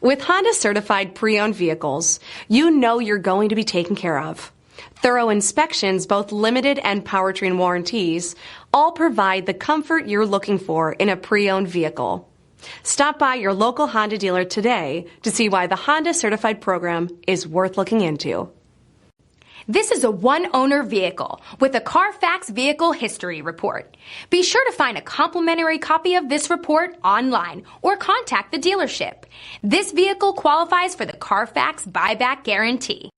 With Honda certified pre-owned vehicles, you know you're going to be taken care of. Thorough inspections, both limited and powertrain warranties, all provide the comfort you're looking for in a pre-owned vehicle. Stop by your local Honda dealer today to see why the Honda certified program is worth looking into. This is a one-owner vehicle with a Carfax Vehicle History Report. Be sure to find a complimentary copy of this report online or contact the dealership. This vehicle qualifies for the Carfax Buyback Guarantee.